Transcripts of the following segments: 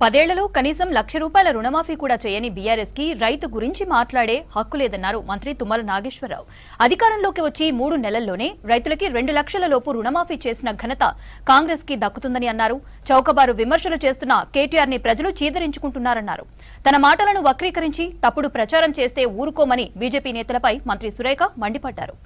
10 ఏళ్లలో కనీసం ₹1,00,000 రుణమాఫీ కూడా చేయని బీఆర్ఎస్ కి రైతు గురించి మాట్లాడే హక్కు లేదన్నారు మంత్రి తుమ్మల నాగేశ్వరరావు. అధికారంలోకి వచ్చి 3 నెలల్లోనే రైతులకి 2 లక్షల లోపు రుణమాఫీ చేసిన ఘనత కాంగ్రెస్ కి దక్కుతుందని అన్నారు. చౌకబారు విమర్శలు చేస్తున్న కేటీఆర్ ని ప్రజలు చీదరించుకుంటున్నారన్నారు. తన మాటలను వక్రీకరించి తప్పుడు ప్రచారం చేస్తే ఊరుకోమని బీజేపీ నేతలపై మంత్రి సురేఖ మండిపడ్డారు.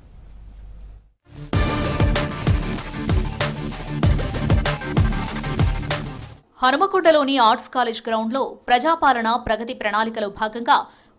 హనుమకొండలోని ఆర్ట్స్ కాలేజ్ గ్రౌండ్లో ప్రజాపాలన ప్రగతి ప్రణాళికలో భాగంగా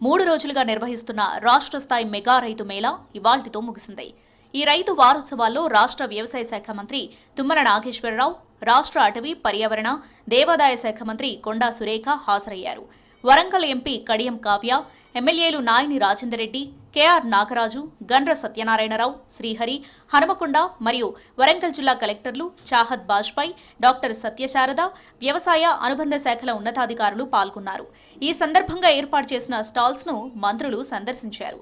3 రోజులుగా నిర్వహిస్తున్న రాష్ట్ర స్థాయి మెగా రైతు మేళా ఇవాళ్టితో ముగిసింది. ఈ రైతు వారోత్సవాల్లో రాష్ట్ర వ్యవసాయ శాఖ మంత్రి తుమ్మల నాగేశ్వరరావు, రాష్ట్ర అటవీ పర్యావరణ దేవాదాయ శాఖ మంత్రి కొండా సురేఖ హాజరయ్యారు. వరంగల్ ఎంపీ కడియం కావ్య, ఎమ్మెల్యేలు నాయని రాజేందర్ రెడ్డి, కేఆర్ నాగరాజు, గండ్ర సత్యనారాయణరావు, శ్రీహరి, హనుమకొండ మరియు వరంగల్ జిల్లా కలెక్టర్లు చాహద్ బాజ్పాయ్, డాక్టర్ సత్యశారద, వ్యవసాయ అనుబంధ శాఖల ఉన్నతాధికారులు పాల్గొన్నారు. ఈ సందర్భంగా ఏర్పాటు చేసిన స్టాల్స్ ను మంత్రులు సందర్శించారు.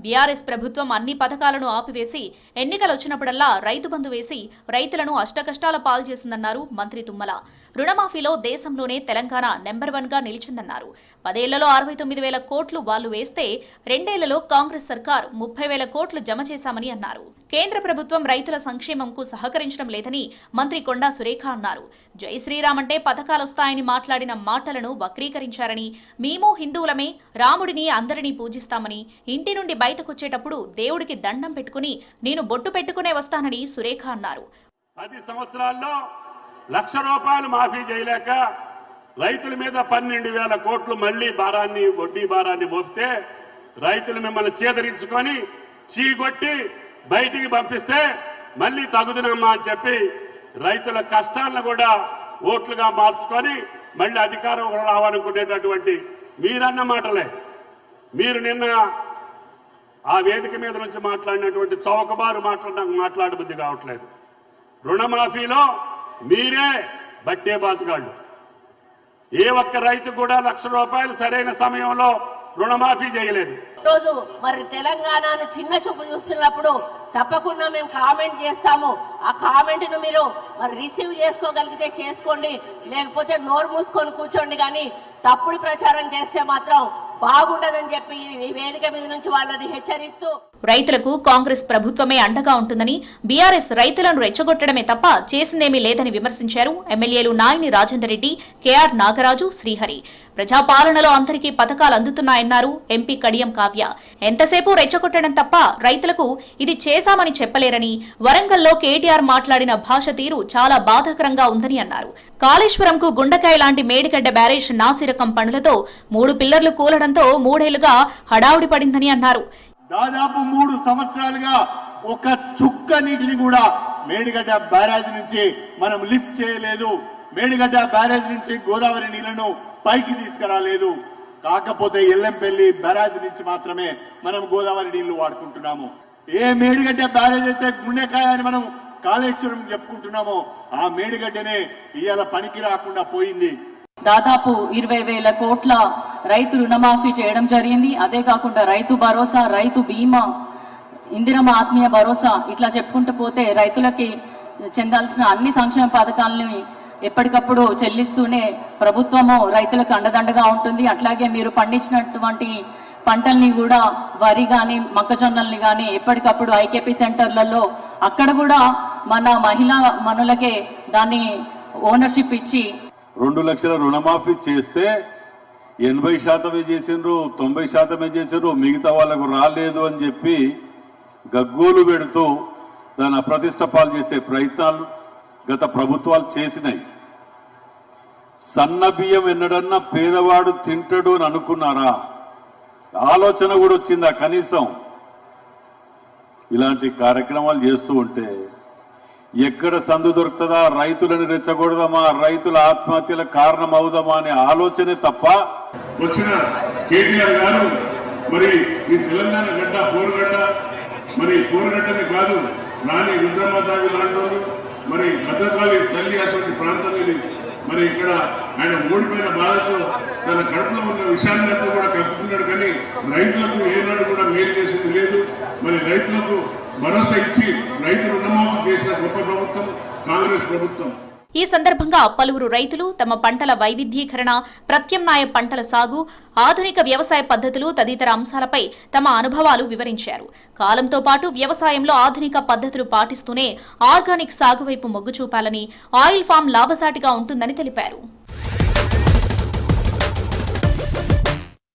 బీఆర్ఎస్ ప్రభుత్వం అన్ని పథకాలను ఆపివేసి ఎన్నికలు వచ్చినప్పుడల్లా రైతు బంధు వేసి రైతులను అష్టకష్టాల పాలు చేసిందన్నారు మంత్రి తుమ్మల. రుణమాఫీలో దేశంలోనే తెలంగాణ నెంబర్ 1గా నిలిచిందన్నారు. 10 ఏళ్లలో 69,000 కోట్లు వాళ్లు వేస్తే 2 ఏళ్లలో కాంగ్రెస్ సర్కార్ 30,000 కోట్లు జమ చేశామని అన్నారు. కేంద్ర ప్రభుత్వం రైతుల సంక్షేమంకు సహకరించడం లేదని మంత్రి కొండా సురేఖ అన్నారు. జై శ్రీరామ్ అంటే పథకాలొస్తాయని మాట్లాడిన మాటలను వక్రీకరించారని, మేము హిందువులమే, రాముడిని అందరినీ పూజిస్తామని, ఇంటి నుండి బయటకొచ్చేటప్పుడు దేవుడికి దండం పెట్టుకుని నేను బొట్టు పెట్టుకునే వస్తానని సురేఖ అన్నారు. 10 సంవత్సరాల్లో ₹1,00,000 మాఫీ చేయలేక రైతుల మీద 12,000 కోట్లు మళ్లీ వడ్డీ భారాన్ని మోపితే రైతులు మిమ్మల్ని చేదరించుకొని చీగొట్టి బయటికి పంపిస్తే మళ్లీ తగుదనమ్మా అని చెప్పి రైతుల కష్టాలను కూడా ఓట్లుగా మార్చుకొని మళ్లీ అధికారం రావాలనుకునేటటువంటి మీరన్న మాటలే. మీరు నిన్న ఆ వేదిక మీద నుంచి మాట్లాడినటువంటి చౌకబారు మాట్లాడబుద్ధి కావట్లేదు. రుణమాఫీలో మీరే బట్టే బాసుగాళ్ళు. ఏ ఒక్క రైతు కూడా ₹1,00,000 సరైన సమయంలో రుణమాఫీ చేయలేదు. రోజు మరి తెలంగాణను చిన్న చూపు చూస్తున్నప్పుడు తప్పకుండా మేము కామెంట్ చేస్తాము. ఆ కామెంట్ ను మీరు మరి రిసీవ్ చేసుకోగలిగితే చేసుకోండి, లేకపోతే నోరు మూసుకొని కూర్చోండి. కానీ తప్పుడు ప్రచారం చేస్తే మాత్రం బాగుండదని చెప్పి ఈ వేదిక మీద నుంచి వాళ్ళని హెచ్చరిస్తూ, రైతులకు కాంగ్రెస్ ప్రభుత్వమే అండగా ఉంటుందని, బీఆర్ఎస్ రైతులను రెచ్చగొట్టడమే తప్ప చేసిందేమీ లేదని విమర్శించారు ఎమ్మెల్యేలు నాయని రాజేందర్ రెడ్డి, కేఆర్ నాగరాజు, శ్రీహరి. ప్రజాపాలనలో అందరికీ పథకాలు అందుతున్నాయన్నారు ఎంపీ కడియం కావ్య. ఎంతసేపు రెచ్చగొట్టడం తప్ప రైతులకు ఇది చేశామని చెప్పలేరని, వరంగల్లో కేటీఆర్ మాట్లాడిన భాష తీరు చాలా బాధాకరంగా ఉందని అన్నారు. కాళేశ్వరంకు గుండకాయ లాంటి మేడిగడ్డ బ్యారేజ్ నాసిరకం పనులతో 3 పిల్లర్లు కూలడంతో 3 ఏళ్లుగా హడావుడి పడిందని అన్నారు. దాదాపు 3 సంవత్సరాలుగా ఒక చుక్క నీటిని కూడా మేడిగడ్డ బ్యారేజ్ నుంచి మనం లిఫ్ట్ చేయలేదు. మేడిగడ్డ బ్యారేజ్ నుంచి గోదావరి నీళ్లను పైకి తీసుకురాలేదు. కాకపోతే ఎల్లంపల్లి బ్యారేజ్ నుంచి మాత్రమే మనం గోదావరి నీళ్లు వాడుకుంటున్నాము. ఏ మేడిగడ్డ బ్యారేజ్ అయితే గుండెకాయ అని మనం కాళేశ్వరం చెప్పుకుంటున్నామో ఆ మేడిగడ్డనే ఇవాళ పనికి రాకుండా పోయింది. దాదాపు 20,000 కోట్ల రైతు రుణమాఫీ చేయడం జరిగింది. అదే కాకుండా రైతు భరోసా, రైతు బీమా, ఇందిరమ్మ ఆత్మీయ భరోసా, ఇట్లా చెప్పుకుంటూ పోతే రైతులకి చెందాల్సిన అన్ని సంక్షేమ పథకాలని ఎప్పటికప్పుడు చెల్లిస్తూనే ప్రభుత్వము రైతులకు అండదండగా ఉంటుంది. అట్లాగే మీరు పండించినటువంటి పంటల్ని కూడా, వరి కానీ మొక్కజొన్నల్ని కానీ ఎప్పటికప్పుడు ఐకేపీ సెంటర్లలో అక్కడ కూడా మన మహిళా మనులకే దాన్ని ఓనర్షిప్ ఇచ్చి 2 లక్షల రుణమాఫీ చేస్తే 80% చేసిండ్రు, 90% చేసిండ్రు, మిగతా వాళ్ళకు రాలేదు అని చెప్పి గగ్గోలు పెడుతూ దాన్ని అప్రతిష్ట పాలు చేసే ప్రయత్నాలు గత ప్రభుత్వాలు చేసినాయి. సన్న బియ్యం ఎన్నడన్నా పేదవాడు తింటాడు అని అనుకున్నారా? ఆలోచన కూడా వచ్చిందా? కనీసం ఇలాంటి కార్యక్రమాలు చేస్తూ ఉంటే ఎక్కడ సందు దొరుకుతుందా, రైతులను రెచ్చగొడదామా, రైతుల ఆత్మహత్యల కారణం అవుదామా అనే ఆలోచనే తప్ప. వచ్చిన కేటీఆర్ గారు మరి ఈ తెలంగాణ గడ్డ పోరుగడ్డ, మరి పోరుగడ్డనే కాదు రాణి రుద్రమాదేవి లాంటి వాళ్ళు, మరి భద్రకాళి తల్లి అసలు ప్రాంతం ఇది. మరి ఇక్కడ ఆయన ఓడిపోయిన బాధతో తన కడుపులో ఉన్న విషయాన్నంతా కూడా కప్పుకున్నాడు. కానీ రైతులకు ఏనాడు కూడా మేలు చేసింది లేదు. మరి రైతులకు భరోసా ఇచ్చి రైతు రుణమాఫీ చేసిన గొప్ప ప్రభుత్వం కాంగ్రెస్ ప్రభుత్వం. ఈ సందర్భంగా పలువురు రైతులు తమ పంటల వైవిధ్యీకరణ, ప్రత్యామ్నాయ పంటల సాగు, ఆధునిక వ్యవసాయ పద్ధతులు తదితర అంశాలపై తమ అనుభవాలు వివరించారు. కాలంతో పాటు వ్యవసాయంలో ఆధునిక పద్ధతులు పాటిస్తూనే ఆర్గానిక్ సాగు వైపు మొగ్గు చూపాలని, ఆయిల్ ఫామ్ లాభసాటిగా ఉంటుందని తెలిపారు.